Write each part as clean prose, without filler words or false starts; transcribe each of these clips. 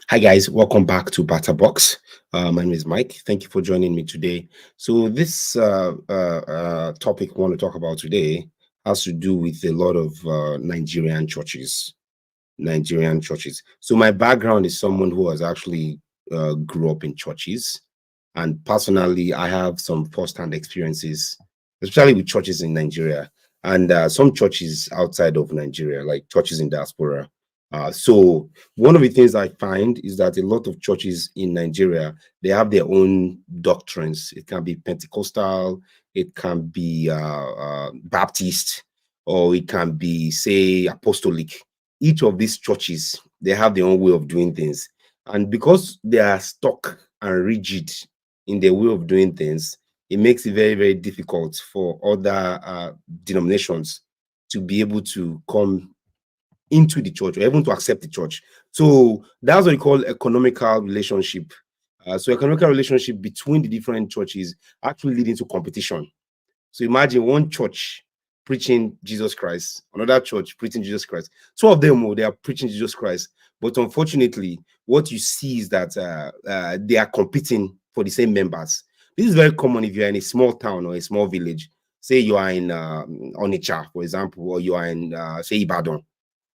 Hi guys, welcome back to Batterbox. My name is Mike. Thank you for joining me today. So this topic I want to talk about today has to do with a lot of Nigerian churches. Nigerian churches. So my background is someone who has actually grew up in churches, and personally, I have some first-hand experiences, especially with churches in Nigeria and some churches outside of Nigeria, like churches in diaspora. So one of the things I find is that a lot of churches in Nigeria, they have their own doctrines. It can be Pentecostal, it can be Baptist, or it can be, say, Apostolic. Each of these churches, they have their own way of doing things. And because they are stuck and rigid in their way of doing things, it makes it very, very difficult for other denominations to be able to come into the church or even to accept the church. So that's what we call economical relationship. So economical relationship between the different churches actually leading to competition. So imagine one church preaching Jesus Christ, another church preaching Jesus Christ. Two of them, they are preaching Jesus Christ. But unfortunately, what you see is that they are competing for the same members. This is very common if you're in a small town or a small village. Say you are in Onitsha, for example, or you are in, say, Ibadan.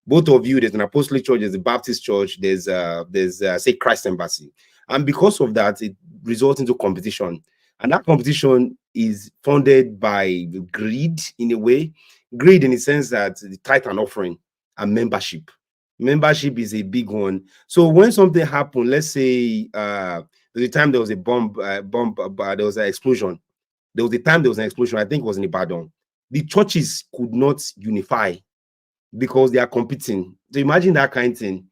Both of you, there's an apostolic church, there's a Baptist church, there's say Christ Embassy. And because of that, it results into competition. And that competition is funded by greed in a way. Greed in the sense that the tithe and offering and membership. Membership is a big one. So when something happened, let's say there's a time there was a there was an explosion. There was a time there was an explosion, I think it was in Ibadan. The churches could not unify because they are competing. So imagine that kind of thing.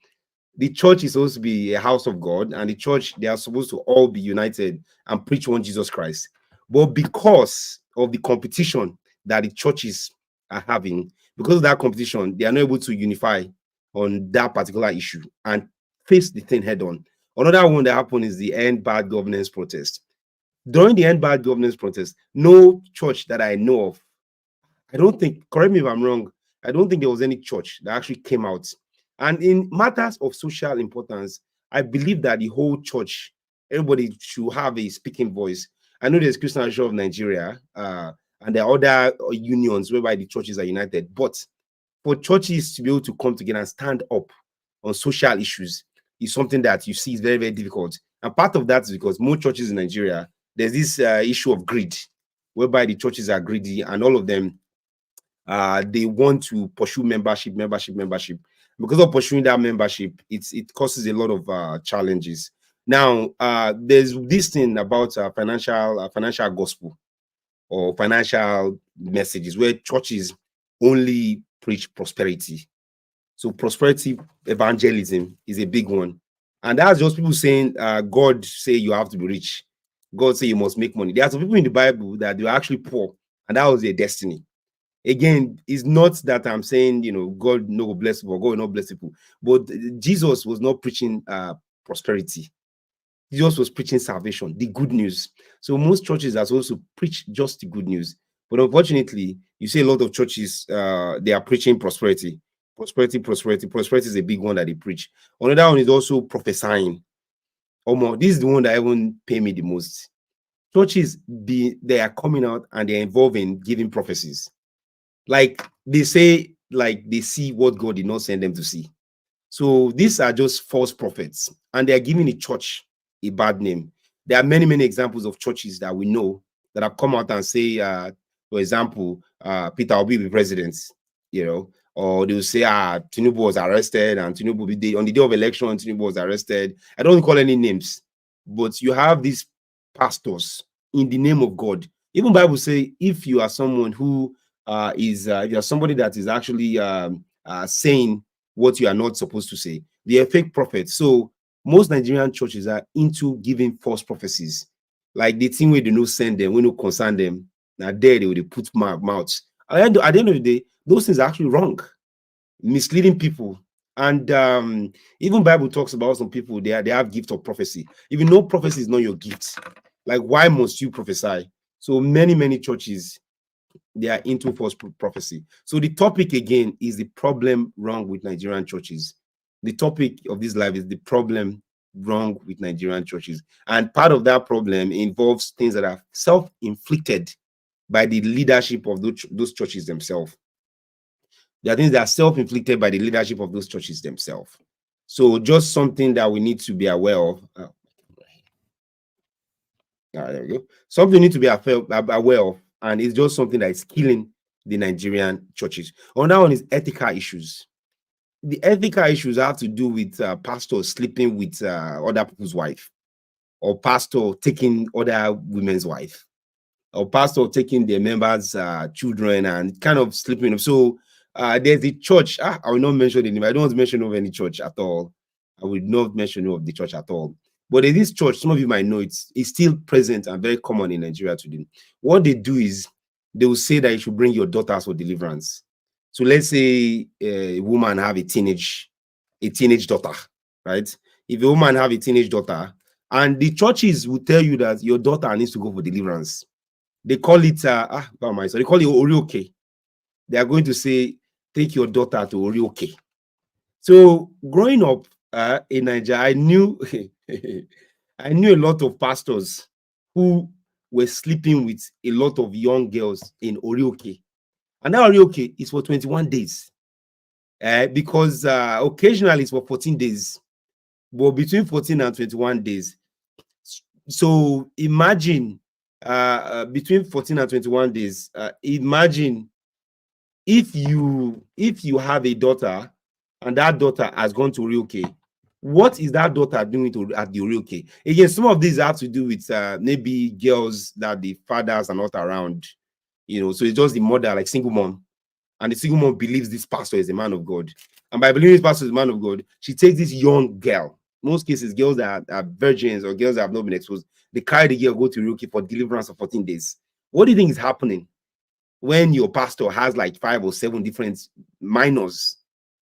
The church is supposed to be a house of God, and the church, they are supposed to all be united and preach one Jesus Christ. But because of the competition that the churches are having, because of that competition, they are not able to unify on that particular issue and face the thing head on. Another one that happened is the End Bad Governance protest. During the End Bad Governance protest, no church that I know of, I don't think, correct me if I'm wrong, I don't think there was any church that actually came out. And in matters of social importance, I believe that the whole church, everybody should have a speaking voice. I know there's Christian Association of Nigeria, and there are other unions whereby the churches are united. But for churches to be able to come together and stand up on social issues is something that you see is very, very difficult. And part of that is because most churches in Nigeria, there's this issue of greed, whereby the churches are greedy and all of them they want to pursue membership. Because of pursuing that membership, it causes a lot of challenges. Now, there's this thing about financial gospel or financial messages where churches only preach prosperity. So prosperity evangelism is a big one, and that's just people saying, God say you have to be rich, God say you must make money. There are some people in the Bible that they were actually poor, and that was their destiny. Again, it's not that I'm saying, God no bless people, God will not bless people, but Jesus was not preaching prosperity. Jesus was preaching salvation, the good news. So most churches are supposed to preach just the good news, but unfortunately, you see a lot of churches they are preaching prosperity. Prosperity is a big one that they preach. Another one is also prophesying. This is the one that even pay me the most. Churches, they are coming out and they're involved in giving prophecies. Like they say, like they see what God did not send them to see. So these are just false prophets, and they are giving the church a bad name. There are many, many examples of churches that we know that have come out and say, for example, Peter Obi will be president, or they'll say, Tinubu was arrested, and Tinubu on the day of election, Tinubu was arrested. I don't call any names, but you have these pastors in the name of God. Even Bible say, if you are someone who if you're somebody that is actually saying what you are not supposed to say, they are fake prophets. So most Nigerian churches are into giving false prophecies. Like the thing where they no send them, we no concern them. Now there they will put mouths. At the end of the day, those things are actually wrong, misleading people. And even Bible talks about some people, they have gift of prophecy. Even though prophecy is not your gift, like why must you prophesy? So many churches, they are into false prophecy. So the topic again is the problem wrong with Nigerian churches. The topic of this live is the problem wrong with Nigerian churches. And part of that problem involves things that are self-inflicted by the leadership of those churches themselves. There are things that are self-inflicted by the leadership of those churches themselves. So just something that we need to be aware of. There we go. Something we need to be aware of, and it's just something that is killing the Nigerian churches. Another one is ethical issues. The ethical issues have to do with pastors sleeping with other people's wife, or pastor taking other women's wife, or pastor taking their members' children and kind of sleeping. So there's a church. I will not mention the name. I don't want to mention of any church at all. I will not mention of the church at all. But in this church, some of you might know it's still present and very common in Nigeria today. What they do is they will say that you should bring your daughters for deliverance. So let's say a woman have a teenage daughter, right? If a woman have a teenage daughter, and the churches will tell you that your daughter needs to go for deliverance. They call it they call it Orioke. They are going to say, take your daughter to Orioke. So growing up in Nigeria, I knew I knew a lot of pastors who were sleeping with a lot of young girls in Orioke. And that Orioke is for 21 days. Because occasionally it's for 14 days. But between 14 and 21 days. So imagine between 14 and 21 days, imagine if you have a daughter and that daughter has gone to Orioke, what is that daughter doing at the Orioke? Again, some of these have to do with maybe girls that the fathers are not around, so it's just the mother, like single mom, and the single mom believes this pastor is a man of God, and by believing this pastor is a man of God, she takes this young girl. Most cases, girls that are virgins or girls that have not been exposed, they carry the girl, go to Orioke for deliverance for 14 days. What do you think is happening when your pastor has like 5 or 7 different minors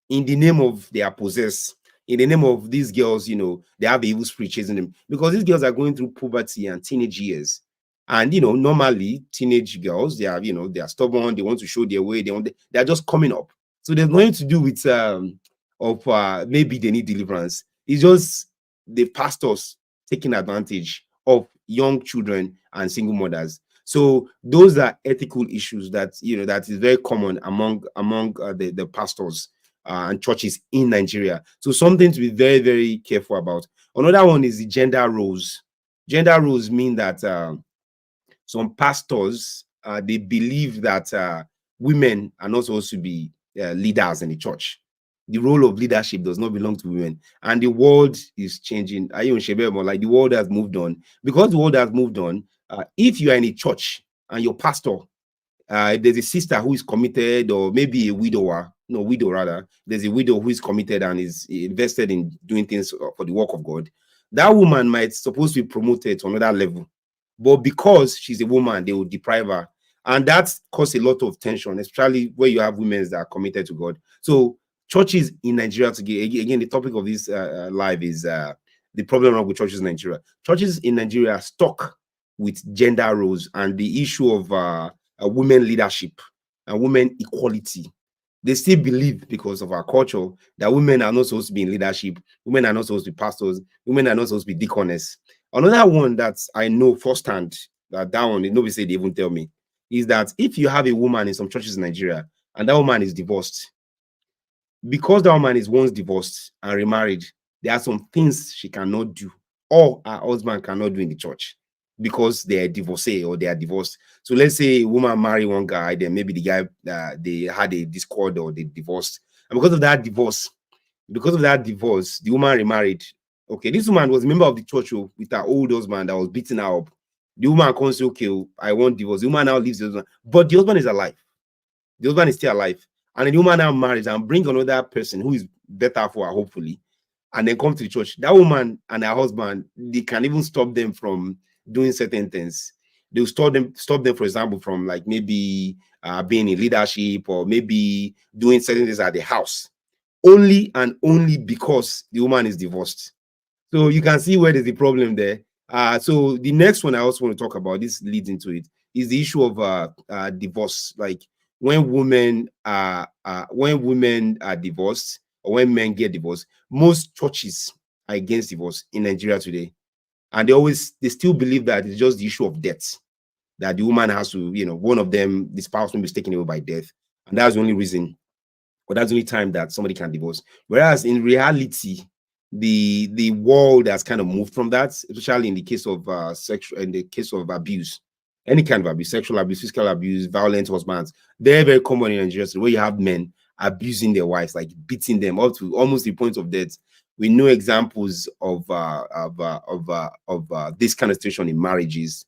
in the name of they are possessed, in the name of these girls, they have evil spirit chasing them, because these girls are going through puberty and teenage years. And normally teenage girls, they are they are stubborn, they want to show their way, they are just coming up. So there's nothing to do with maybe they need deliverance. It's just the pastors taking advantage of young children and single mothers. So those are ethical issues that that is very common among the pastors and churches in Nigeria. So something to be very, very careful about. Another one is the gender roles. Gender roles mean that some pastors they believe that women are not supposed to be leaders in the church. The role of leadership does not belong to women, and the world is changing. Like the world has moved on. Because the world has moved on, if you are in a church and your pastor, there's a sister who is committed, or maybe a widower, there's a widow who is committed and is invested in doing things for the work of God. That woman might supposed to be promoted to another level, but because she's a woman, they will deprive her, and that causes a lot of tension, especially where you have women that are committed to God. So churches in Nigeria today, again, the topic of this live is the problem with churches in Nigeria. Churches in Nigeria are stuck with gender roles and the issue of women leadership and women equality. They still believe, because of our culture, that women are not supposed to be in leadership, women are not supposed to be pastors, women are not supposed to be deaconess. Another one that I know firsthand, that one, nobody said they even tell me, is that if you have a woman in some churches in Nigeria and that woman is divorced, because that woman is once divorced and remarried, there are some things she cannot do, or her husband cannot do in the church, because they are divorcee or they are divorced. So let's say a woman marry one guy, then maybe the guy they had a discord or they divorced, and because of that divorce, the woman remarried. Okay, this woman was a member of the church with her old husband that was beating her up. The woman comes say, okay, I want divorce. The woman now leaves the husband, but the husband is alive. The husband is still alive, and the woman now marries and bring another person who is better for her, hopefully, and then come to the church. That woman and her husband, they can even stop them from doing certain things. They'll stop them, for example, from like maybe being in leadership, or maybe doing certain things at the house, only and only because the woman is divorced. So you can see where there's a problem there. So the next one I also want to talk about, this leads into it, is the issue of divorce. Like when women are divorced, or when men get divorced, most churches against divorce in Nigeria today. And they still believe that it's just the issue of death, that the woman has to, one of them, the spouse will be taken away by death. And that's the only reason, or that's the only time that somebody can divorce. Whereas in reality, the world has kind of moved from that, especially in the case of abuse, any kind of abuse, sexual abuse, physical abuse, violent husbands. They're very common in Nigeria, where you have men abusing their wives, like beating them up to almost the point of death. We know examples of this kind of situation in marriages.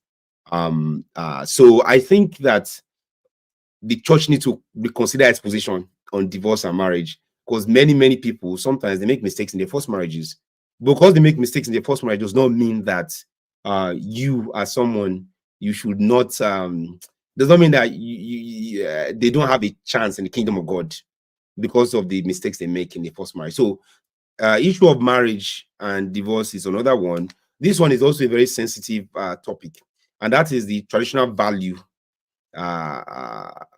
So I think that the church needs to reconsider its position on divorce and marriage, because many people, sometimes they make mistakes in their first marriages. Because they make mistakes in their first marriage does not mean that you as someone, you should not does not mean that they don't have a chance in the kingdom of God because of the mistakes they make in the first marriage. So issue of marriage and divorce is another one. This one is also a very sensitive topic, and that is the traditional value.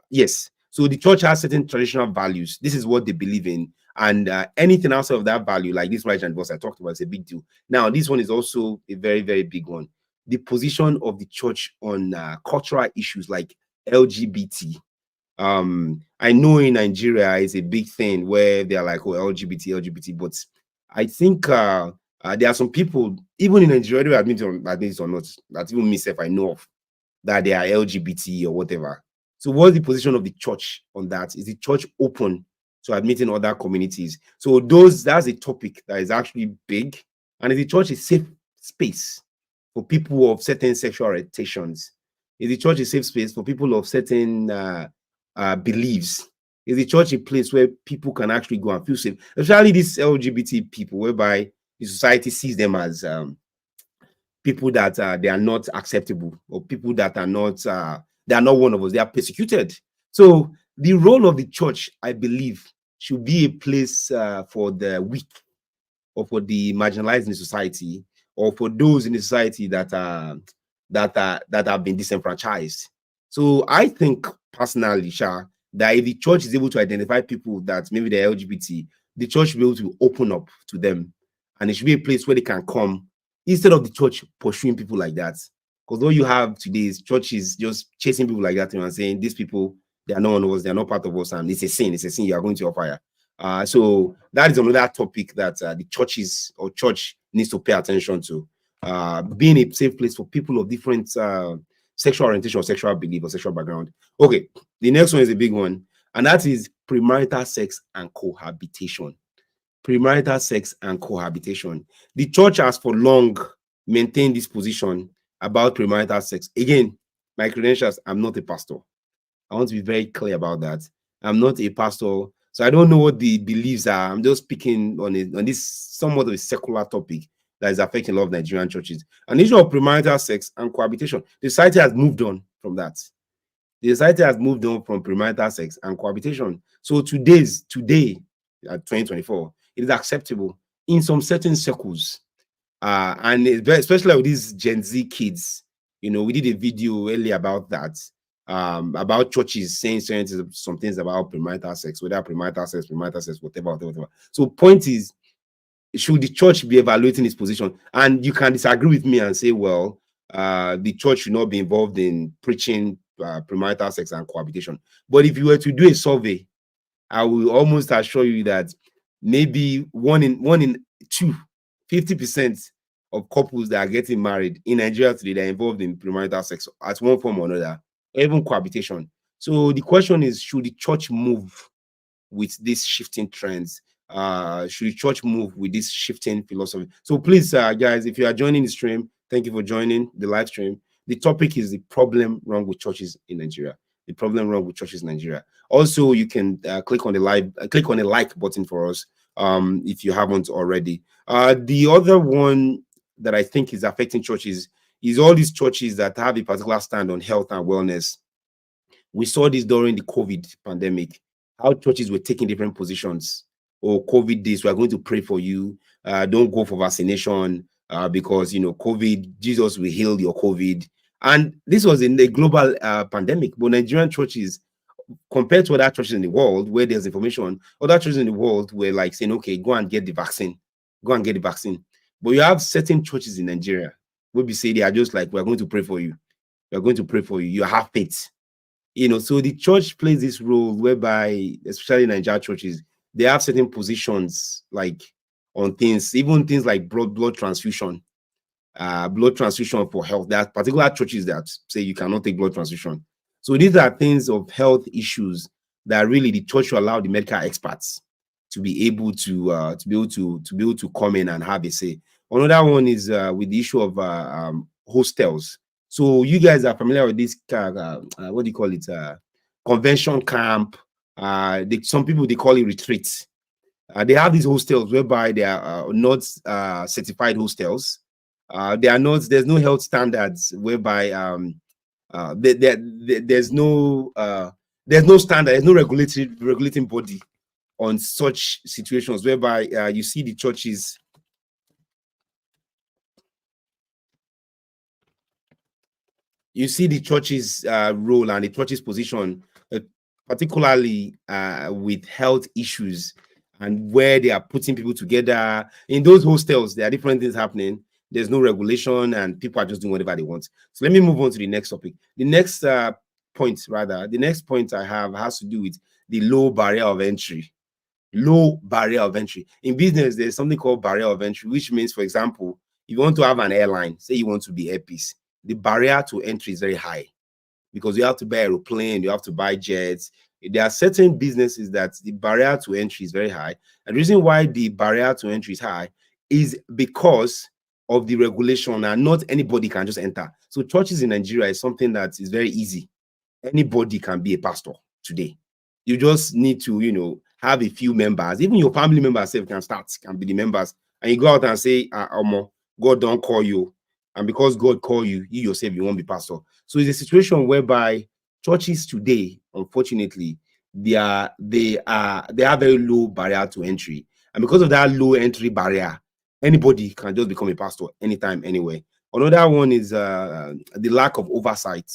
Yes, so the church has certain traditional values. This is what they believe in, and anything outside of that value, like this marriage and divorce I talked about, is a big deal. Now, this one is also a very, very big one. The position of the church on cultural issues like LGBT. I know in Nigeria it's a big thing where they're like, oh, LGBT, but I think there are some people, even in Nigeria, who admit it or not, that even myself I know of, that they are LGBT or whatever. So what's the position of the church on that? Is the church open to admitting other communities? So that's a topic that is actually big. And is the church a safe space for people of certain sexual orientations? Is the church a safe space for people of certain beliefs? Is the church a place where people can actually go and feel safe? Especially these LGBT people, whereby the society sees them as people that they are not acceptable, or people that are not they are not one of us. They are persecuted. So the role of the church, I believe, should be a place for the weak, or for the marginalized in the society, or for those in the society that have been disenfranchised. So I think personally, Sha, that if the church is able to identify people that maybe they're LGBT, the church should be able to open up to them, and it should be a place where they can come, instead of the church pursuing people like that. Because what you have today is churches just chasing people like that, and saying these people, they are not one of us, they are not part of us, and it's a sin, you are going to your fire. So that is another topic that the churches or church needs to pay attention to. Being a safe place for people of different sexual orientation or sexual belief or sexual background. Okay, the next one is a big one, and that is premarital sex and cohabitation. Premarital sex and cohabitation. The church has for long maintained this position about premarital sex. Again, my credentials, I'm not a pastor. I want to be very clear about that. I'm not a pastor, so I don't know what the beliefs are. I'm just speaking on this somewhat of a secular topic that is affecting a lot of Nigerian churches. An issue of premarital sex and cohabitation. The society has moved on from that. The society has moved on from premarital sex and cohabitation. So today, at 2024, it is acceptable in some certain circles. And especially with these Gen Z kids. We did a video earlier about that, about churches saying some things about premarital sex, whether premarital sex, whatever. So point is, should the church be evaluating its position? And you can disagree with me and say, well, the church should not be involved in preaching premarital sex and cohabitation. But if you were to do a survey, I will almost assure you that maybe one in two, 50% of couples that are getting married in Nigeria today, they're involved in premarital sex at one form or another, or even cohabitation. So the question is, should the church move with these shifting trends? Should the church move with this shifting philosophy? So please, guys, if you are joining the stream, thank you for joining the live stream. The topic is the problem wrong with churches in Nigeria. The problem wrong with churches in Nigeria. Also, you can click on the like button for us if you haven't already. The other one that I think is affecting churches is all these churches that have a particular stand on health and wellness. We saw this during the COVID pandemic, how churches were taking different positions. Oh, COVID this, we are going to pray for you. Don't go for vaccination because, COVID, Jesus will heal your COVID. And this was in the global pandemic. But Nigerian churches, compared to other churches in the world where there's information, other churches in the world were like saying, okay, go and get the vaccine. Go and get the vaccine. But you have certain churches in Nigeria where we say they are just like, we're going to pray for you. We're going to pray for you. You have faith. So the church plays this role whereby, especially Nigerian churches, they have certain positions like on things, even things like blood transfusion, blood transfusion for health. There are particular churches that say you cannot take blood transfusion. So these are things of health issues that really the church will allow the medical experts to be able to come in and have a say. Another one is with the issue of hostels. So you guys are familiar with this what do you call it? Convention camp. Some people they call it retreats. They have these hostels whereby they are not certified hostels. They are not. There's no health standards whereby there's no standard. There's no regulating body on such situations whereby you see the churches. You see the church's role and the church's position, particularly with health issues and where they are putting people together. In those hostels, there are different things happening. There's no regulation and people are just doing whatever they want. So let me move on to the next topic. The next point I have has to do with the low barrier of entry. Low barrier of entry. In business, there's something called barrier of entry, which means, for example, if you want to have an airline, say you want to be Airpeace, the barrier to entry is very high because you have to buy an aeroplane, you have to buy jets. There are certain businesses that the barrier to entry is very high. And the reason why the barrier to entry is high is because of the regulation, and not anybody can just enter. So churches in Nigeria is something that is very easy. Anybody can be a pastor today. You just need to, have a few members. Even your family members can be the members. And you go out and say, God don't call you. And because God call you, you yourself, you won't be pastor. So it's a situation whereby churches today, unfortunately, they have very low barrier to entry. And because of that low entry barrier, anybody can just become a pastor anytime, anywhere. Another one is the lack of oversight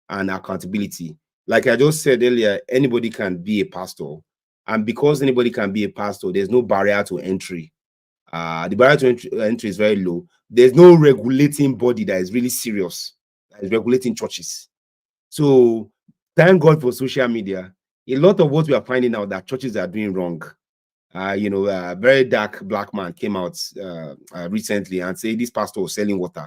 and accountability. Like I just said earlier, anybody can be a pastor. And because anybody can be a pastor, there's no barrier to entry. The barrier to entry is very low. There's no regulating body that is really serious, that is regulating churches. So thank God for social media. A lot of what we are finding out that churches are doing wrong. A very dark black man came out recently and said this pastor was selling water.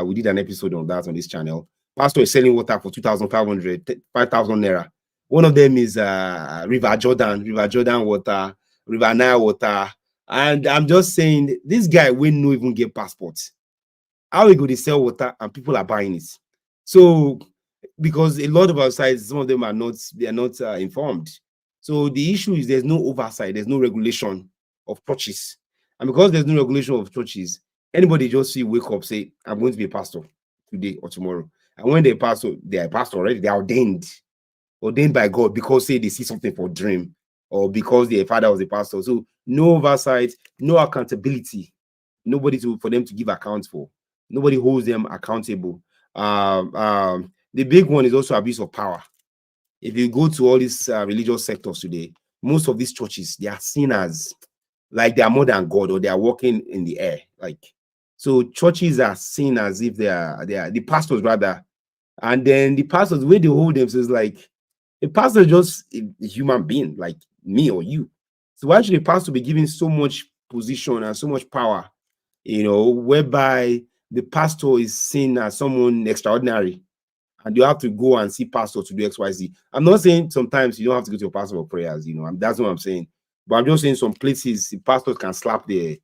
We did an episode on that on this channel. Pastor is selling water for 2,500, 5,000 naira. One of them is River Jordan water, River Nile water. And I'm just saying, this guy will not even get passports. How we go to sell water and people are buying it? So, because a lot of our sites, some of them are not informed. So the issue is there's no oversight, there's no regulation of churches. And because there's no regulation of churches, anybody just wake up, say, I'm going to be a pastor today or tomorrow. And when they're a pastor already, they're ordained by God because say they see something for dream or because their father was a pastor. So no oversight, no accountability, nobody for them to give accounts for. Nobody holds them accountable. The big one is also abuse of power. If you go to all these religious sectors today, most of these churches, they are seen as like they are more than God or they are walking in the air. So churches are seen as if they are the pastors rather. And then the pastors, the way they hold themselves, like a pastor is just a human being like me or you. So why should a pastor be given so much position and so much power, whereby the pastor is seen as someone extraordinary and you have to go and see pastor to do XYZ? I'm not saying sometimes you don't have to go to your pastor for prayers, that's what I'm saying. But I'm just saying some places the pastors can slap the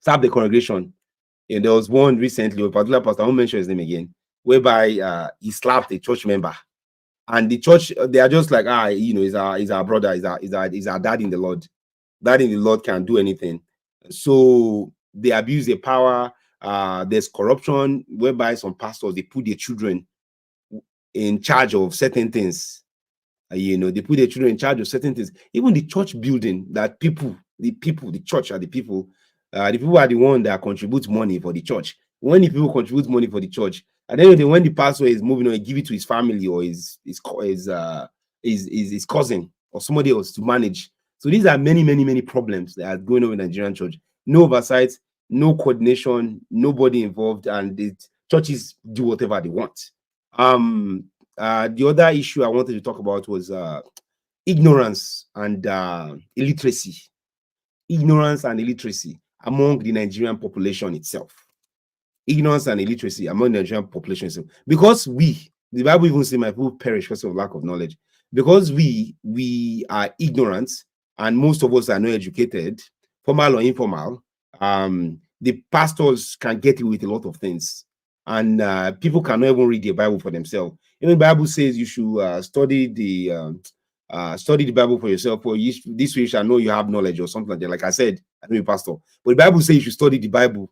congregation. And there was one recently, a particular pastor, I won't mention his name again, whereby he slapped a church member. And the church, they are just like, he's our brother, he's our dad in the Lord. Dad in the Lord can do anything. So they abuse their power. There's corruption, whereby some pastors, they put their children in charge of certain things. They put their children in charge of certain things. Even the church building, that the church are the people. The people are the one that contribute money for the church. When the people contribute money for the church, and then when the pastor is moving on, he give it to his family or his cousin or somebody else to manage. So these are many, many, many problems that are going on in Nigerian church. no oversight, no coordination, nobody involved, and the churches do whatever they want. The other issue I wanted to talk about was ignorance and illiteracy. Ignorance and illiteracy among the Nigerian population itself. Ignorance and illiteracy among the Nigerian population itself. Because the Bible even says, my people perish because of lack of knowledge. Because we are ignorant and most of us are not educated, formal or informal, the pastors can get away with a lot of things. And people cannot even read the Bible for themselves. Even the Bible says you should study the Bible for yourself, for this way you shall know you have knowledge or something like that. Like I said, I know a pastor, but the Bible says you should study the Bible,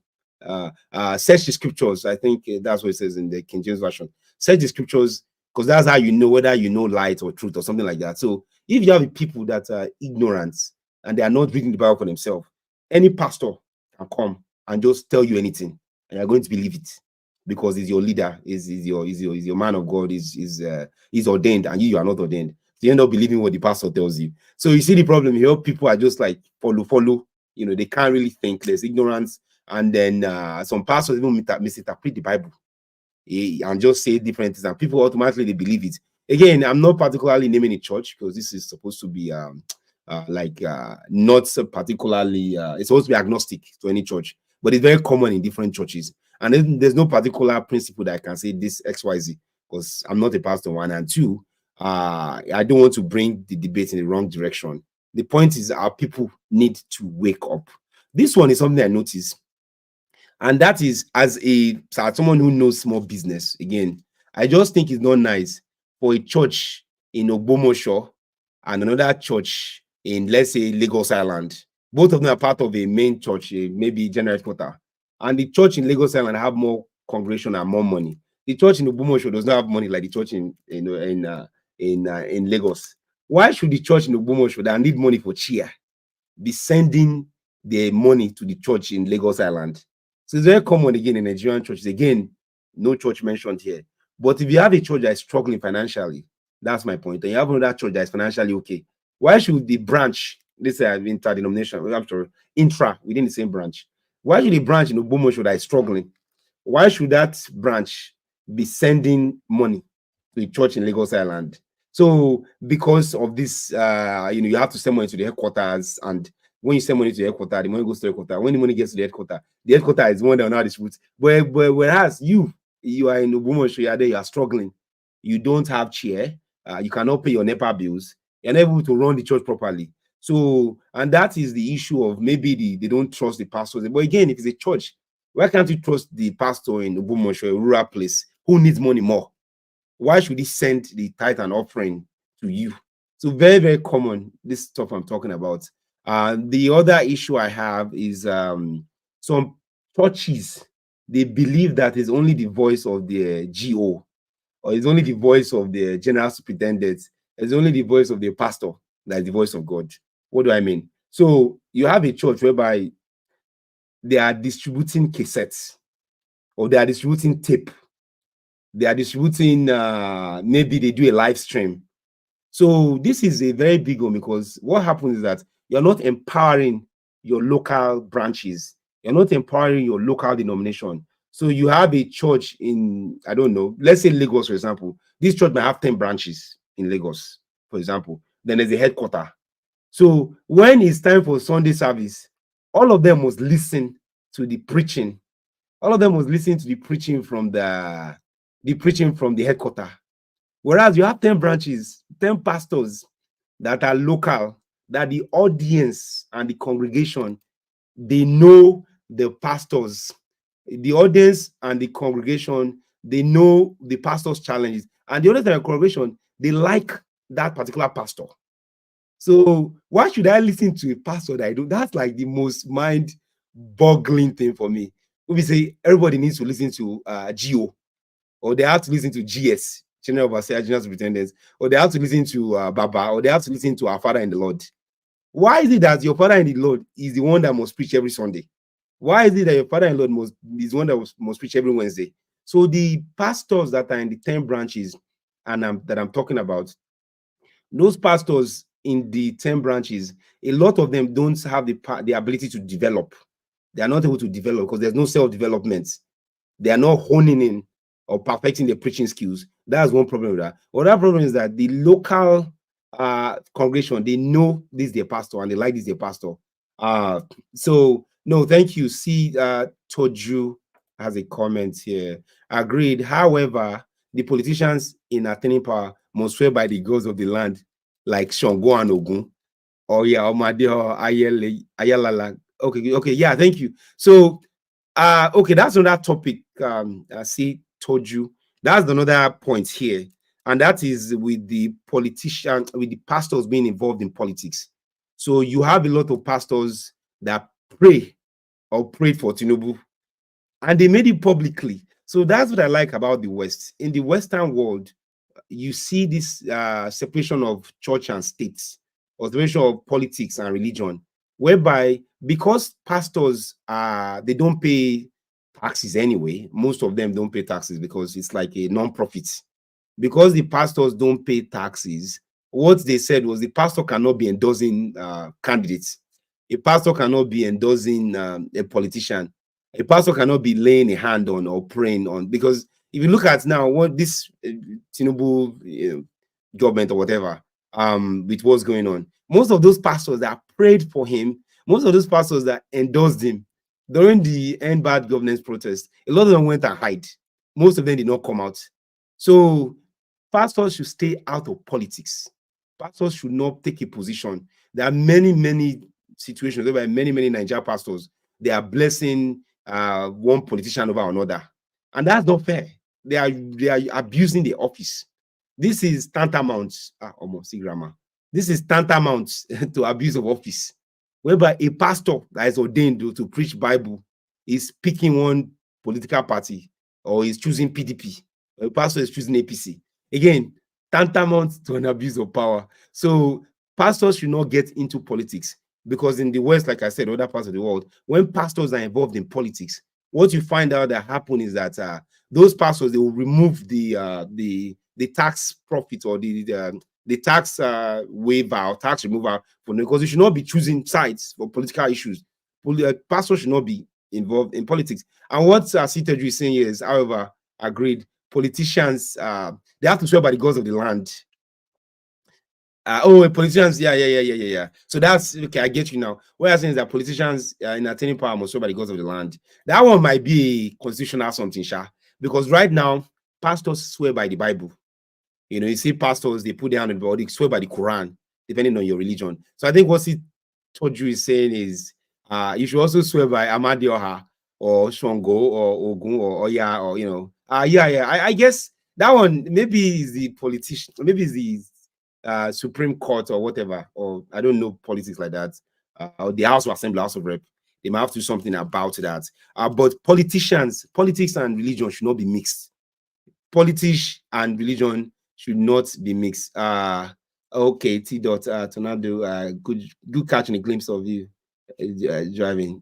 search the scriptures. I think that's what it says in the King James Version. Search the scriptures, because that's how you know whether you know light or truth or something like that. So if you have people that are ignorant and they are not reading the Bible for themselves, any pastor can come and just tell you anything, and you're going to believe it because he's your leader, is your man of God, is ordained, and you are not ordained. So you end up believing what the pastor tells you. So you see the problem here, people are just like follow, they can't really think. There's ignorance, and then some pastors even misinterpret the Bible and just say different things, and people automatically they believe it. Again, I'm not particularly naming a church because this is supposed to be not particularly it's supposed to be agnostic to any church, but it's very common in different churches. And there's no particular principle that I can say this XYZ, because I'm not a pastor, one, and two, I don't want to bring the debate in the wrong direction. The point is our people need to wake up. This one is something I noticed, and that is, as someone who knows small business, again, I just think it's not nice for a church in Ogbomosho and another church in, let's say, Lagos Island. Both of them are part of a main church, maybe general headquarters. And the church in Lagos Island have more congregation and more money. The church in Ogbomosho does not have money like the church in Lagos. Why should the church in Ogbomosho that need money for chair be sending the money to the church in Lagos Island? So it's very common again in Nigerian churches. Again, no church mentioned here. But if you have a church that is struggling financially, that's my point, and you have another church that is financially okay, why should the branch, this is interdenomination, I'm sorry, intra within the same branch, why should the branch in Ogbomosho that is struggling, why should that branch be sending money to the church in Lagos Island? So because of this, you have to send money to the headquarters, and when you send money to the headquarters, the money goes to the headquarters. When the money gets to the headquarters is one that will not distribute. Whereas you are in Ogbomosho, you are there, you are struggling, you don't have chair, you cannot pay your NEPA bills, you're not able to run the church properly. So, and that is the issue of maybe they don't trust the pastors. But again, if it's a church, why can't you trust the pastor in Ogbomosho, a rural place, who needs money more? Why should he send the tithe and offering to you? So very, very common, this stuff I'm talking about. The other issue I have is some churches, they believe that it's only the voice of the GO, or it's only the voice of the general superintendent, it's only the voice of the pastor that is the voice of God. What do I mean? So you have a church whereby they are distributing cassettes, or they are distributing tape, they are distributing, maybe they do a live stream. So this is a very big one, because what happens is that you're not empowering your local branches, you're not empowering your local denomination. So you have a church in, I don't know, let's say Lagos, for example. This church might have 10 branches in Lagos, for example. Then there's a headquarter. So when it's time for Sunday service, all of them must listen to the preaching. All of them must listen to the preaching from the headquarter. Whereas you have 10 branches, 10 pastors that are local, that the audience and the congregation, they know the pastors. The audience and the congregation, they know the pastor's challenges. And the audience and the congregation, they like that particular pastor. So why should I listen to a pastor that I don't? That's like the most mind-boggling thing for me. We say everybody needs to listen to GO, or they have to listen to GS, General Overseer, General Superintendent, or they have to listen to Baba, or they have to listen to our Father in the Lord. Why is it that your Father in the Lord is the one that must preach every Sunday? Why is it that your Father in the Lord is the one that must preach every Wednesday? So the pastors that are in the 10 branches and that I'm talking about, those pastors in the 10 branches, a lot of them don't have the ability to develop. They are not able to develop because there's no self-development. They are not honing in or perfecting their preaching skills. That's one problem with that. Other problem is that the local congregation, they know this is their pastor and they like this their pastor. So no, thank you. See, Toju has a comment here. Agreed. However, the politicians in attaining power must swear by the gods of the land, like Shango and Ogun. Oh yeah, Omade or Ayalala. Okay, yeah, thank you. So okay, that's another topic. I see told you that's another point here, and that is with the politician, with the pastors being involved in politics. So you have a lot of pastors that pray or prayed for Tinubu, and they made it publicly. So that's what I like about the West. In the Western world, you see this separation of church and state, or separation of politics and religion, whereby because pastors they don't pay taxes anyway. Most of them don't pay taxes because it's like a non-profit. Because the pastors don't pay taxes, what they said was the pastor cannot be endorsing candidates. A pastor cannot be endorsing a politician. A pastor cannot be laying a hand on or praying on, because if you look at now what this Tinubu government or whatever, with what's going on, most of those pastors that prayed for him, most of those pastors that endorsed him during the end bad governance protest, a lot of them went and hide. Most of them did not come out. So pastors should stay out of politics. Pastors should not take a position. There are many situations whereby many Nigerian pastors, they are blessing one politician over another, and that's not fair. They are abusing the office. This is tantamount. Almost grammar. This is tantamount to abuse of office, whereby a pastor that is ordained to preach Bible is picking one political party, or is choosing PDP. Or a pastor is choosing APC. Again, tantamount to an abuse of power. So pastors should not get into politics, because in the West, like I said, other parts of the world, when pastors are involved in politics, what you find out that happen is that those pastors, they will remove the tax profit, or the tax waiver or tax removal, for because you should not be choosing sides for political issues. Pastors should not be involved in politics. And what Siteju is saying here is, however, agreed, politicians they have to swear by the gods of the land. Politicians, yeah. So that's okay. I get you now. What I'm saying is that politicians in attaining power must swear by the gods of the land. That one might be a constitutional something, Sha, because right now pastors swear by the Bible. You see pastors, they put their hand on the Bible, they swear by the Quran, depending on your religion. So I think what he told you is saying is, you should also swear by Amadioha or Shango or Ogun or Oya, or yeah. I guess that one maybe is the politician, maybe is the Supreme Court or whatever, or I don't know politics like that, or the House of Assembly, House of Rep. They might have to do something about that. But politics and religion should not be mixed. Politics and religion should not be mixed. Okay, T. Tornado, good catching a glimpse of you driving.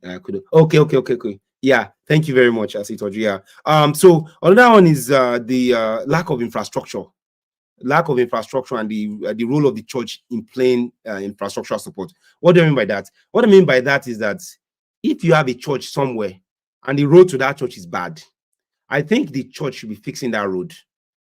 Okay. Yeah, thank you very much, Asitoju. Yeah. So another one is the lack of infrastructure. Lack of infrastructure and the role of the church in playing infrastructural support. What do I mean by that? What I mean by that is that if you have a church somewhere and the road to that church is bad, I think the church should be fixing that road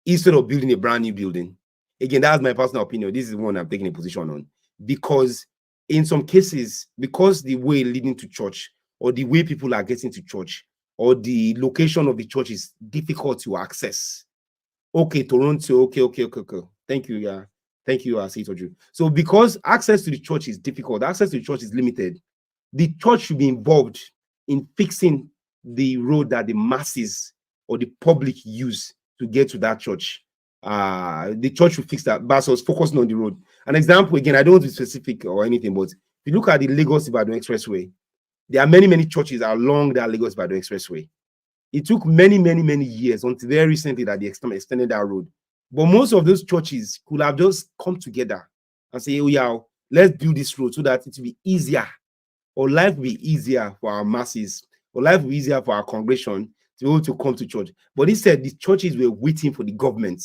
instead of building a brand new building. Again, that's my personal opinion. This is one I'm taking a position on, because in some cases, because the way leading to church, or the way people are getting to church, or the location of the church is difficult to access. Okay, Toronto. Okay. Thank you. Yeah. Thank you, Asitoju. So because access to the church is difficult, access to the church is limited, the church should be involved in fixing the road that the masses or the public use to get to that church. The church should fix that, but so it's focusing on the road. An example, again, I don't want to be specific or anything, but if you look at the Lagos-Ibadan Expressway, there are many churches along that Lagos-Ibadan Expressway. It took many years until very recently that they extended that road. But most of those churches could have just come together and say, oh yeah, let's build this road so that it will be easier, or life will be easier for our masses, or life will be easier for our congregation to be able to come to church. But instead, the churches were waiting for the government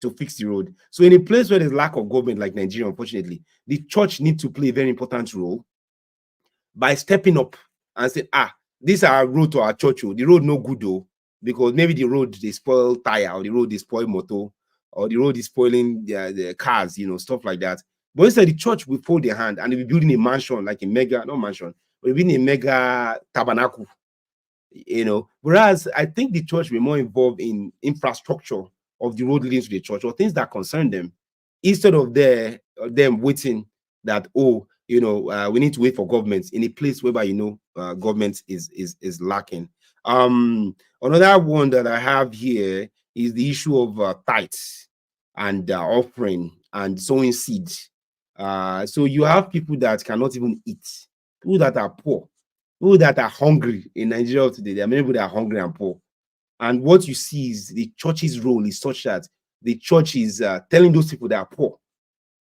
to fix the road. So in a place where there's lack of government like Nigeria, unfortunately, the church needs to play a very important role by stepping up and say, this our road to our church, the road no good though, because maybe the road they spoil tire, or the road they spoil motor, or the road is spoiling the cars, stuff like that. But instead, the church will fold their hand and they'll be building a mansion, like a mega, not mansion, but building a mega tabernacle, Whereas I think the church will be more involved in infrastructure of the road leading to the church, or things that concern them, instead of them waiting that, we need to wait for government in a place whereby government is lacking. Another one that I have here is the issue of tithes and offering and sowing seeds. So you have people that cannot even eat, people that are poor, people that are hungry in Nigeria today. There are many people that are hungry and poor. And what you see is the church's role is such that the church is telling those people that are poor,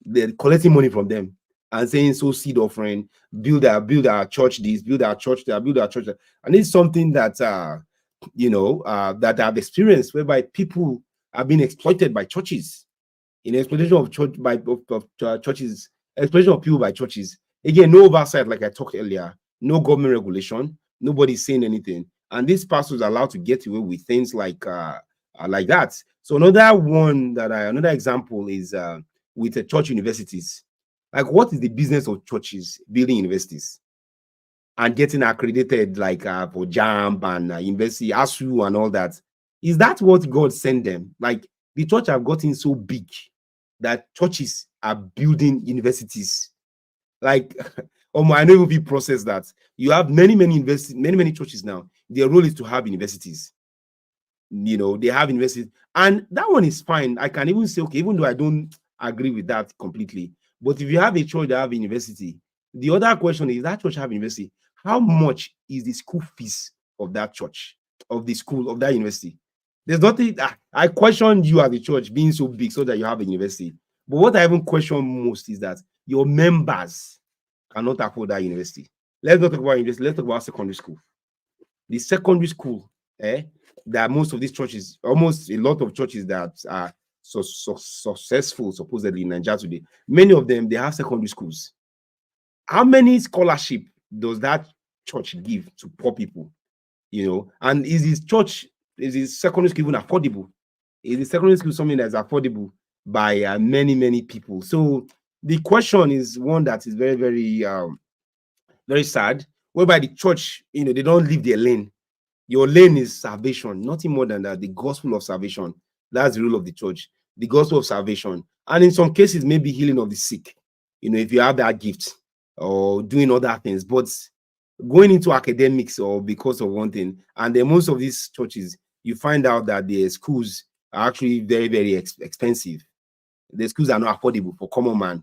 they're collecting money from them and saying, so seed offering, build our church this, build our church that, build our church that. And it's something that that I've experienced, whereby people are being exploited by churches, in exploitation of churches, exploitation of people by churches. Again, no oversight, like I talked earlier, no government regulation, nobody's saying anything, and these pastors are allowed to get away with things like that. So another example is with the church universities. Like, what is the business of churches building universities and getting accredited, like for JAMB and University ASU and all that? Is that what God sent them? Like, the church have gotten so big that churches are building universities. Like, I know if you process that, you have many churches now. Their role is to have universities. They have universities, and that one is fine. I can even say, okay, even though I don't agree with that completely, but if you have a church that have a university, the other question is, that church have university, how much is the school fees of that church, of the school, of that university? There's nothing. I question you as a church being so big so that you have a university. But what I even question most is that your members cannot afford that university. Let's not talk about university. Let's talk about secondary school. The secondary school, that most of these churches, almost a lot of churches that are so successful supposedly in Nigeria today, many of them, they have secondary schools. How many scholarship does that church give to poor people? And is his secondary school even affordable? Is the secondary school something that's affordable by many people? So the question is one that is very, very, very sad, whereby the church, they don't leave their lane. Your lane is salvation, nothing more than that. The gospel of salvation. That's the rule of the church. The gospel of salvation. And in some cases, maybe healing of the sick, if you have that gift, or doing other things. But going into academics, or because of one thing, and then most of these churches, you find out that the schools are actually very, very expensive. The schools are not affordable for common man,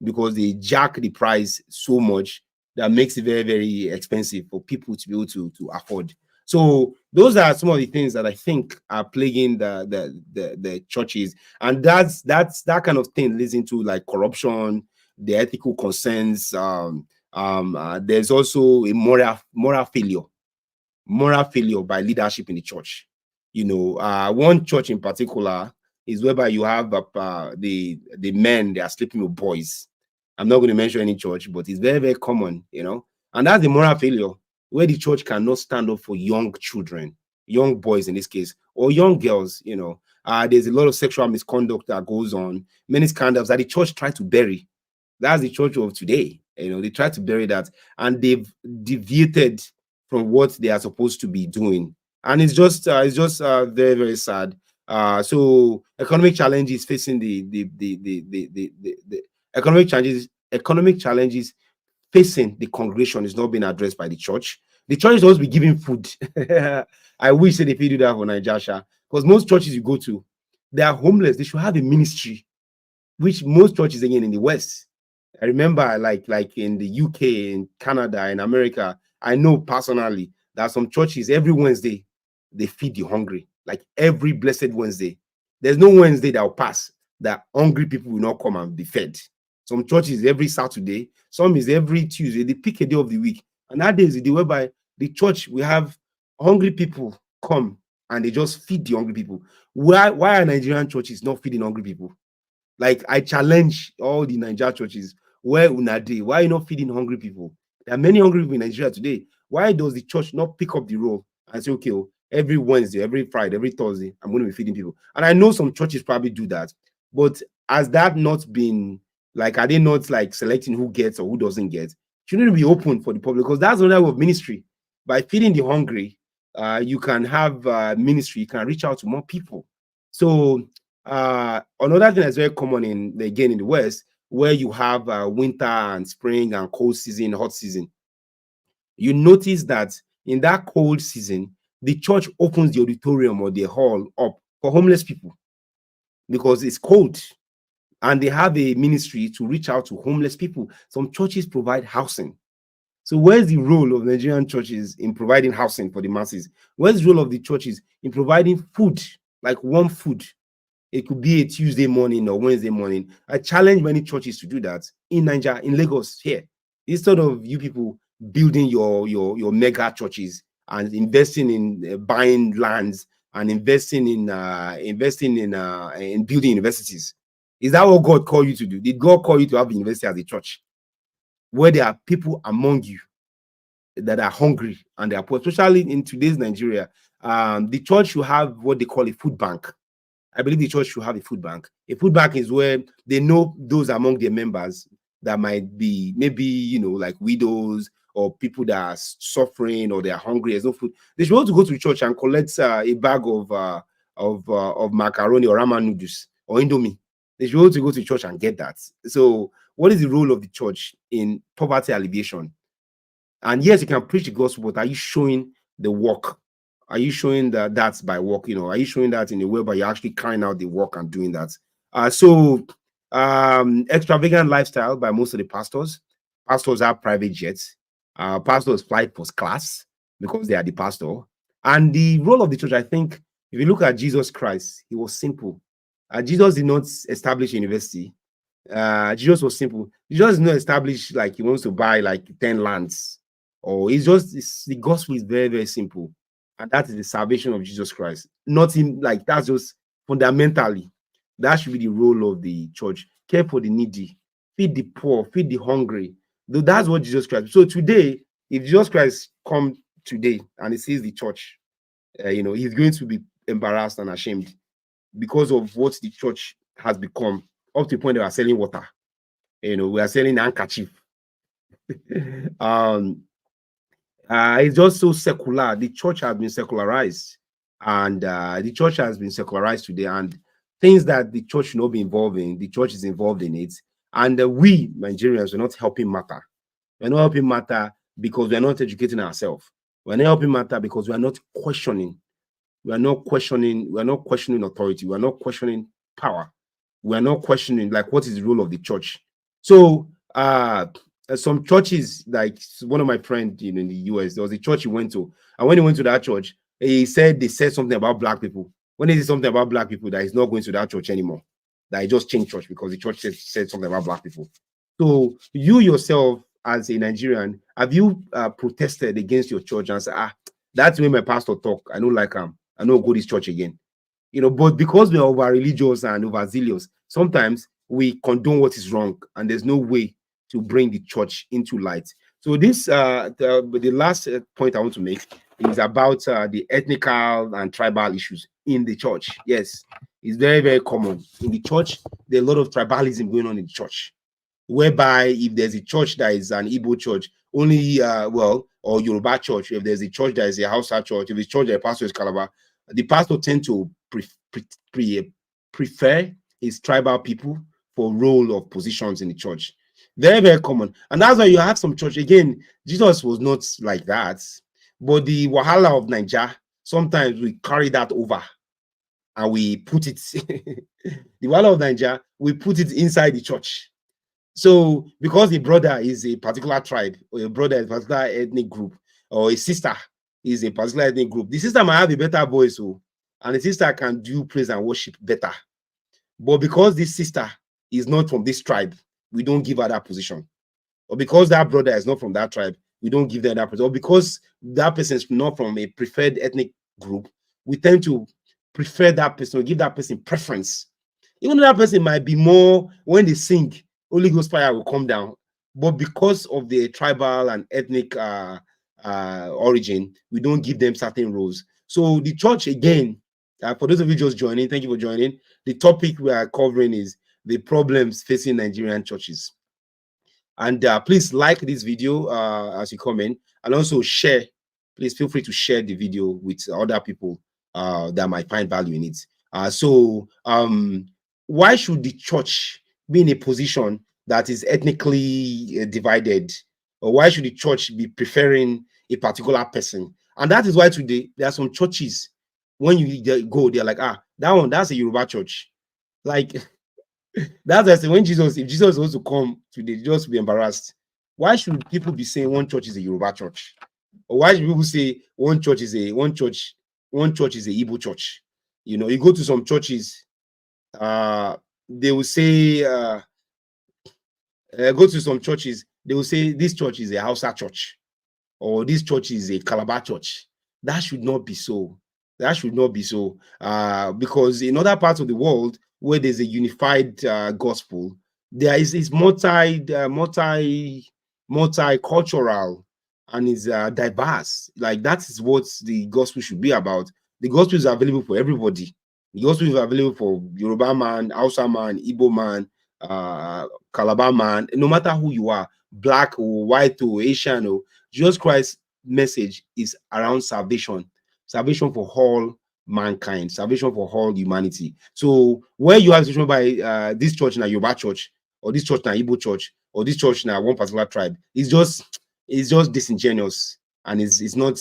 because they jack the price so much that makes it very, very expensive for people to be able to afford. So those are some of the things that I think are plaguing the churches, and that kind of thing leads into like corruption, the ethical concerns. There's also a moral failure by leadership in the church. One church in particular is whereby you have the men, they are sleeping with boys. I'm not going to mention any church, but it's very, very common, and that's the moral failure, where the church cannot stand up for young children, young boys in this case, or young girls. There's a lot of sexual misconduct that goes on, many scandals that the church tries to bury. That's the church of today. They try to bury that, and they've deviated from what they are supposed to be doing, and it's just very, very sad. So economic challenges facing the economic challenges facing the congregation is not being addressed by the church. The church is supposed to be giving food. I wish that if you do that for Nigeria, because most churches you go to, they are homeless. They should have a ministry, which most churches, again, in the West. I remember, like in the UK, in Canada, in America, I know personally that some churches, every Wednesday, they feed the hungry. Like every blessed Wednesday. There's no Wednesday that will pass that hungry people will not come and be fed. Some churches every Saturday, some is every Tuesday. They pick a day of the week. And that day is the day whereby the church will have hungry people come and they just feed the hungry people. Why are Nigerian churches not feeding hungry people? Like, I challenge all the Nigerian churches, where una dey? Why are you not feeding hungry people? There are many hungry people in Nigeria today. Why does the church not pick up the role and say, okay, every Wednesday, every Friday, every Thursday, I'm going to be feeding people? And I know some churches probably do that, but has that not been like, are they not like selecting who gets or who doesn't get? Shouldn't it be open for the public? Because that's another way of ministry. By feeding the hungry, you can have ministry, you can reach out to more people. So another thing that's very common in the West, where you have winter and spring and cold season, hot season, you notice that in that cold season, the church opens the auditorium or the hall up for homeless people because it's cold, and they have a ministry to reach out to homeless people. Some churches provide housing. So where's the role of Nigerian churches in providing housing for the masses? Where's the role of the churches in providing food, like warm food? It could be a Tuesday morning or Wednesday morning. I challenge many churches to do that in Nigeria, in Lagos here. Instead of you people building your mega churches and investing in buying lands and investing in building universities. Is that what God called you to do? Did God call you to have a university as a church where there are people among you that are hungry and they are poor, especially in today's Nigeria? The church should have what they call a food bank. I believe the church should have a food bank. A food bank is where they know those among their members that might be maybe, like widows or people that are suffering or they are hungry. There's no food. They should be able to go to the church and collect a bag of macaroni or ramen noodles or indomie. They should be able to go to church and get that. So what is the role of the church in poverty alleviation? And yes, you can preach the gospel, but are you showing the work? Are you showing that's by work? Are you showing that in a way, but you're actually carrying out the work and doing that? So extravagant lifestyle by most of the pastors. Pastors have private jets. Pastors fly first class because they are the pastor. And the role of the church, I think, if you look at Jesus Christ, he was simple. Jesus did not establish a university. Jesus was simple. Jesus did not establish like he wants to buy like 10 lands. Or the gospel is very, very simple. And that is the salvation of Jesus Christ. Nothing like that's just fundamentally. That should be the role of the church. Care for the needy, feed the poor, feed the hungry. That's what Jesus Christ. So today, if Jesus Christ come today and he sees the church, he's going to be embarrassed and ashamed because of what the church has become, up to the point that we are selling water. We are selling handkerchief. It's just so secular. The church has been secularized, and the church has been secularized today. And things that the church should not be involved in, the church is involved in it. And we Nigerians are not helping matter. We're not helping matter because we're not educating ourselves. We're not helping matter because we are not questioning. We are not questioning. We are not questioning authority. We are not questioning power. We are not questioning like what is the role of the church. So some churches, like one of my friends in the US, there was a church he went to, and when he went to that church, he said they said something about black people. When he said something about black people, that he's not going to that church anymore. That he just changed church because the church said something about black people. So you yourself, as a Nigerian, have you protested against your church and said, that's the way my pastor talk? I don't like him. I don't go to this church again. But because we're over religious and over zealous, sometimes we condone what is wrong, and there's no way to bring the church into light. So this, the last point I want to make is about the ethnical and tribal issues in the church. Yes, it's very, very common in the church. There's a lot of tribalism going on in the church, whereby if there's a church that is an Igbo church, only or Yoruba church, if there's a church that is a Hausa church, if it's a church that a pastor is Calabar, the pastor tend to prefer his tribal people for role of positions in the church. Very, very common. And that's why you have some church. Again, Jesus was not like that. But the wahala of Nigeria, sometimes we carry that over and we put it, the wahala of Nigeria, we put it inside the church. So because the brother is a particular tribe, or a brother is a particular ethnic group, or a sister is a particular ethnic group, the sister might have a better voice, and the sister can do praise and worship better. But because this sister is not from this tribe, we don't give her that position. Or because that brother is not from that tribe, we don't give them that position. Or because that person is not from a preferred ethnic group, we tend to prefer that person, or give that person preference. Even though that person might be more, when they sing, Holy Ghost fire will come down. but because of the tribal and ethnic origin, we don't give them certain roles. So the church, again, for those of you just joining, thank you for joining. The topic we are covering is the problems facing Nigerian churches. And please like this video as you comment, and also share. Please feel free to share the video with other people that might find value in it. Why should the church be in a position that is ethnically divided? Or why should the church be preferring a particular person? And that is why today there are some churches, when you go, they're like, that's a Yoruba church. Like, that's why I say, when if Jesus wants to come today, just be embarrassed. Why should people be saying one church is a Yoruba church? Or why should people say one church is a Igbo church? You know, you go to some churches, they will say, go to some churches, they will say this church is a Hausa church, or this church is a Calabar church. That should not be so. That should not be so. Because in other parts of the world where there's a unified gospel, there is multicultural, and is diverse. Like, that is what the gospel should be about. The gospel is available for everybody. The gospel is available for Yoruba man, Hausa man, Igbo man, Calabar man, no matter who you are, black or white or Asian. Or Jesus Christ's message is around salvation for all mankind, salvation for all humanity. So where you have a situation by this church in a Yoruba church, or this church in a Igbo church, or this church in a one particular tribe, it's just disingenuous, and it's not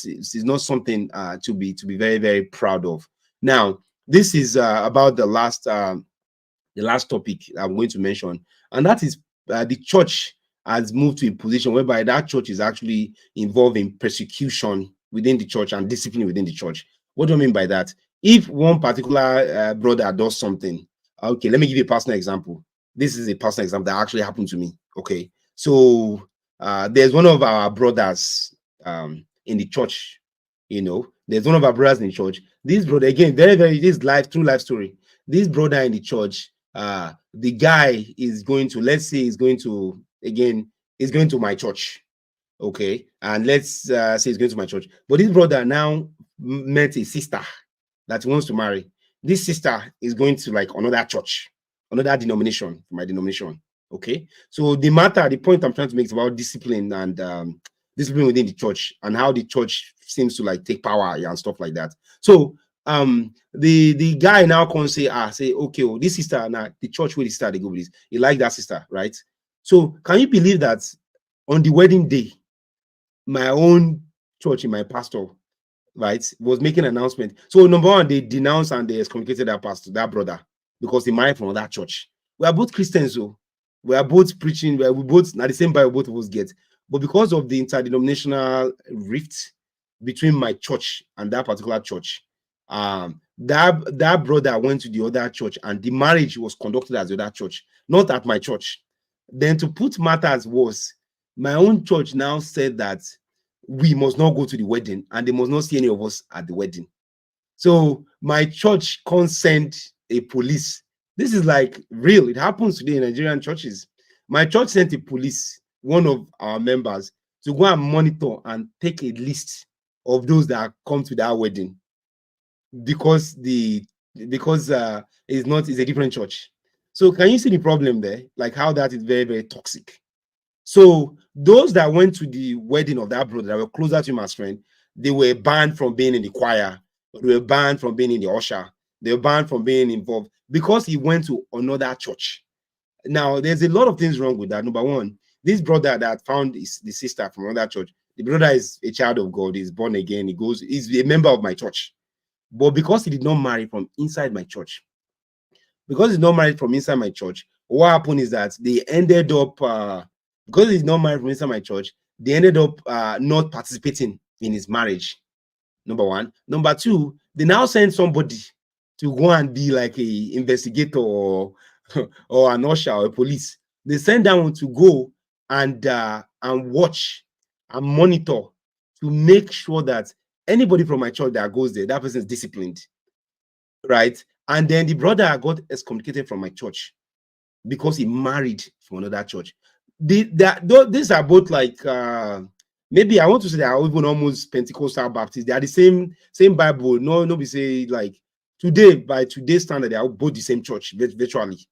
something to be very, very proud of. Now, this is about the last topic I'm going to mention, and that is the church has moved to a position whereby that church is actually involved in persecution within the church and discipline within the church. What do I mean by that? If one particular brother does something, okay, let me give you a personal example. This is a personal example that actually happened to me. Okay, so there's one of our brothers in the church. You know, there's one of our brothers in the church. This brother, again, very, very, this true life story. This brother in the church, the guy is going to, let's say, is going to my church. Okay, and let's say he's going to my church. But this brother now met a sister that he wants to marry. This sister is going to like another church, another denomination, my denomination. Okay, so the point I'm trying to make is about discipline, and discipline within the church, and how the church seems to like take power and stuff like that. So the guy now can say, okay, oh, this sister, now the church where the sister they go with this, he like that sister, right? So can you believe that on the wedding day, my own church in my pastor, right, was making an announcement? So number one, they denounced and they excommunicated that pastor, that brother, because he married from that church. We are both Christians, so we are both preaching, we both now the same Bible both of us get. But because of the interdenominational rift between my church and that particular church, that brother went to the other church, and the marriage was conducted at the other church, not at my church. Then, to put matters worse, my own church now said that we must not go to the wedding, and they must not see any of us at the wedding. So my church can't send a police. This is like real. It happens today in Nigerian churches. My church sent a police, one of our members, to go and monitor and take a list of those that come to that wedding, because it's a different church. So can you see the problem there? Like how that is very, very toxic. So those that went to the wedding of that brother that were closer to him as friend, they were banned from being in the choir, they were banned from being in the usher, they were banned from being involved because he went to another church. Now, there's a lot of things wrong with that. Number one, this brother that found the sister from another church, the brother is a child of God, he's born again, he's a member of my church. But because he did not marry from inside my church, what happened is that they ended up, because he's not married from inside my church, they ended up not participating in his marriage. Number one. Number two, they now send somebody to go and be like a investigator or an usher or a police. They send that one to go and watch and monitor to make sure that anybody from my church that goes there, that person is disciplined, right? And then the brother got excommunicated from my church because he married from another church. these are both like maybe I want to say they are even almost Pentecostal Baptists. They are the same Bible. No, we say like today, by today's standard, they are both the same church virtually,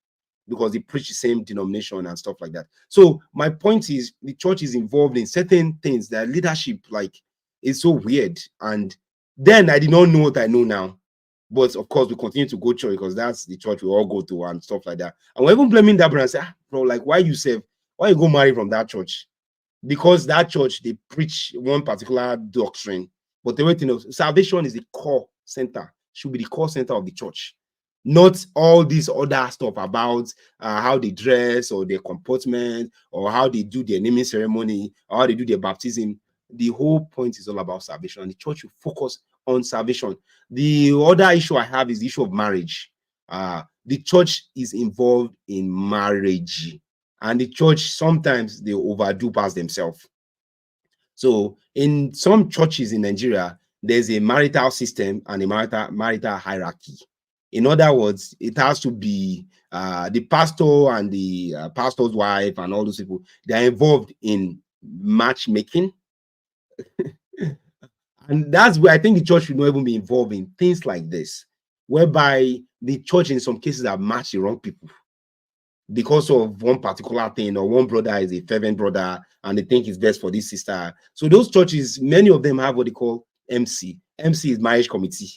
because they preach the same denomination and stuff like that. So my point is, the church is involved in certain things that leadership like is so weird. And then I did not know what I know now. But of course, we continue to go to church because that's the church we all go to and stuff like that. And we're even blaming that brother and say, bro, like, why you go marry from that church? Because that church, they preach one particular doctrine. But the way to know, salvation is the core center, should be the core center of the church. Not all this other stuff about how they dress or their comportment or how they do their naming ceremony or how they do their baptism. The whole point is all about salvation, and the church will focus on salvation. The other issue I have is the issue of marriage. The church is involved in marriage, and the church sometimes they overdo past themselves. So in some churches in Nigeria, there's a marital system and a marital hierarchy. In other words, it has to be the pastor and the pastor's wife and all those people. They are involved in matchmaking. And that's where I think the church should not even be involved in things like this, whereby the church in some cases have matched the wrong people because of one particular thing, or one brother is a fervent brother and they think it's best for this sister. So those churches, many of them have what they call MC. MC is marriage committee.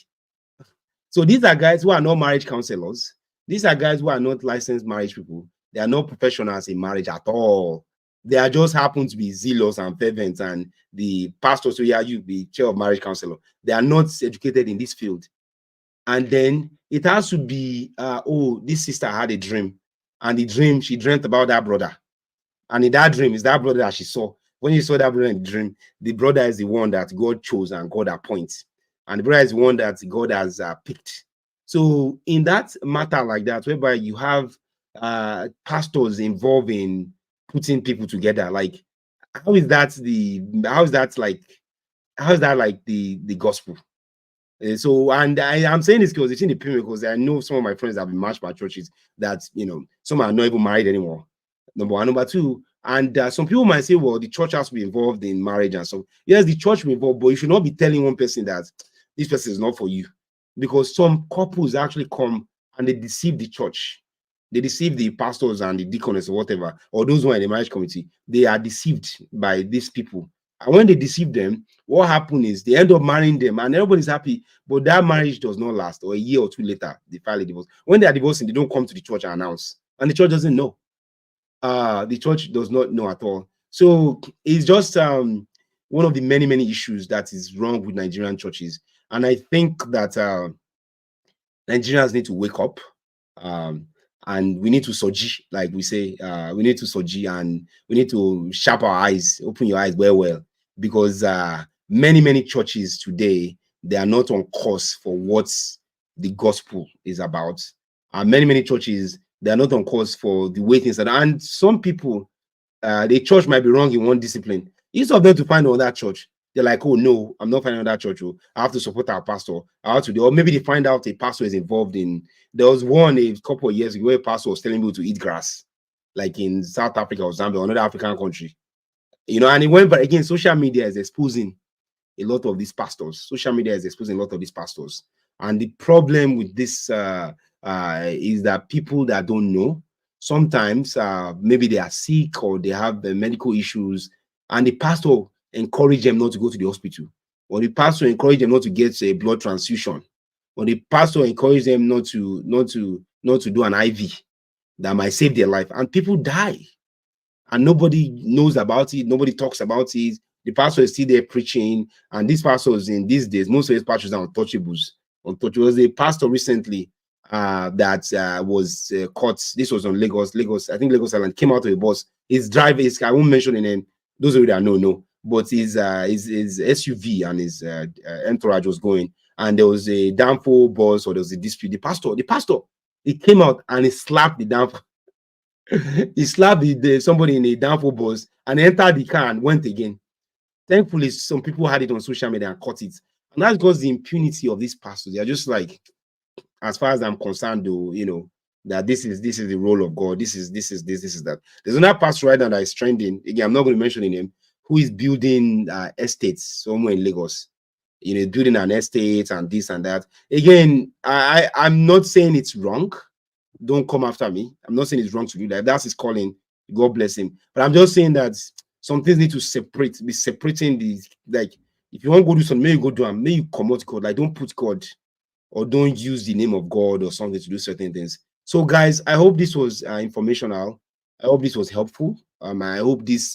So these are guys who are not marriage counselors. These are guys who are not licensed marriage people. They are not professionals in marriage at all. They are just happen to be zealous and fervent, and the pastor, so yeah, you be chair of marriage counselor. They are not educated in this field. And then it has to be, oh, this sister had a dream, and the dream, she dreamt about that brother. And in that dream, is that brother that she saw. When you saw that brother in the dream, the brother is the one that God chose and God appoints. And the brother is the one that God has picked. So in that matter like that, whereby you have pastors involved in putting people together, like how is that like the gospel? So, and I'm saying this because it's in the period, because I know some of my friends have been matched by churches that, some are not even married anymore. Number one. Number two, and some people might say, well, the church has to be involved in marriage and so. Yes, the church will be involved, but you should not be telling one person that this person is not for you, because some couples actually come and they deceive the church. They deceive the pastors and the deacons or whatever, or those who are in the marriage committee. They are deceived by these people. And when they deceive them, what happens is they end up marrying them and everybody's happy, but that marriage does not last, or a year or two later, they file a divorce. When they are divorcing, they don't come to the church and announce, and the church doesn't know. The church does not know at all. So it's just one of the many issues that is wrong with Nigerian churches. And I think that Nigerians need to wake up, and we need to soji, like we say, we need to soji, and we need to sharp our eyes, open your eyes well, because many churches today, they are not on course for what the gospel is about. Many churches, they are not on course for the way things are. And some people, the church might be wrong in one discipline. Instead of them to find another church, they're like, oh no, I'm not finding another church. Oh, I have to support our pastor. I have to do, or maybe they find out a pastor is involved in. There was one a couple of years ago where a pastor was telling people to eat grass, like in South Africa or Zambia or another African country. And it went, but again, social media is exposing a lot of these pastors. Social media is exposing a lot of these pastors. And the problem with this is that people that don't know, sometimes maybe they are sick or they have medical issues, and the pastor encourage them not to go to the hospital, or the pastor encourage them not to get a blood transfusion, or the pastor encourage them not to do an IV that might save their life, and people die, and nobody knows about it, nobody talks about it. The pastor is still there preaching, and these pastors in these days, most of these pastors are untouchables. There was a pastor recently that was caught. This was on Lagos. I think Lagos Island, came out of a bus. His driver, I won't mention the name. Those of you that know. But his SUV and his entourage was going, and there was a downfall bus, or there was a dispute. The pastor, he came out and he slapped the downfall. He slapped somebody in a downfall bus and entered the car and went again. Thankfully, some people had it on social media and caught it. And that's because the impunity of these pastors. They are just like, as far as I'm concerned, though, that this is the role of God. This is that. There's another pastor right now that is trending. Again, I'm not going to mention his name, who is building estates somewhere in Lagos. You know, building an estate and this and that. Again, I'm not saying it's wrong. Don't come after me. I'm not saying it's wrong to do that. That's his calling. God bless him. But I'm just saying that some things need to be separating these. Like, if you want to go do something, maybe you go do them. Maybe you come out God. Like, don't put God or don't use the name of God or something to do certain things. So, guys, I hope this was informational. I hope this was helpful. I hope this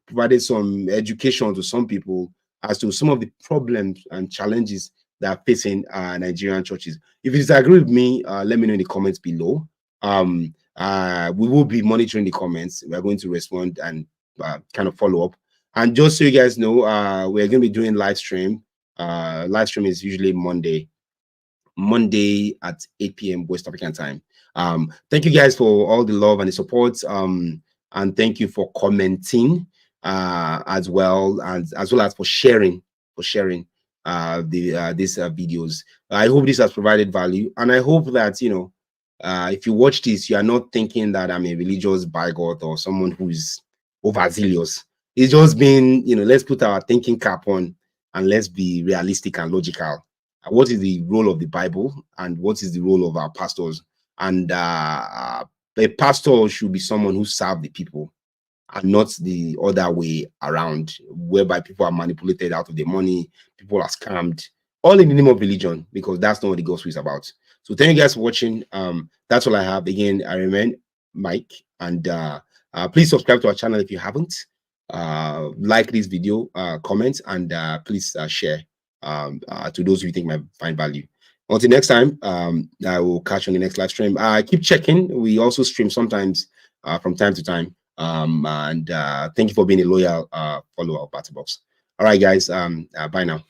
provided some education to some people as to some of the problems and challenges that are facing Nigerian churches. If you disagree with me, let me know in the comments below. We will be monitoring the comments. We're going to respond and kind of follow up. And just so you guys know, we're going to be doing live stream. Live stream is usually Monday at 8 p.m. West African time. Thank you guys for all the love and the support. And thank you for commenting as well as for sharing these videos. I hope this has provided value, and I hope that, you know, if you watch this, you are not thinking that I'm a religious bigot or someone who is overzealous. It's just been, you know, let's put our thinking cap on and let's be realistic and logical. What is the role of the Bible and what is the role of our pastors? And a pastor should be someone who serves the people and not the other way around, whereby people are manipulated out of their money, people are scammed, all in the name of religion, because that's not what the gospel is about. So thank you guys for watching. That's all I have. Again, I remain Mike, and please subscribe to our channel if you haven't. Like this video, comment, and please share to those who you think might find value. Until next time, I will catch you on the next live stream. Keep checking. We also stream sometimes from time to time. And thank you for being a loyal follower of BatterBox. All right, guys. Bye now.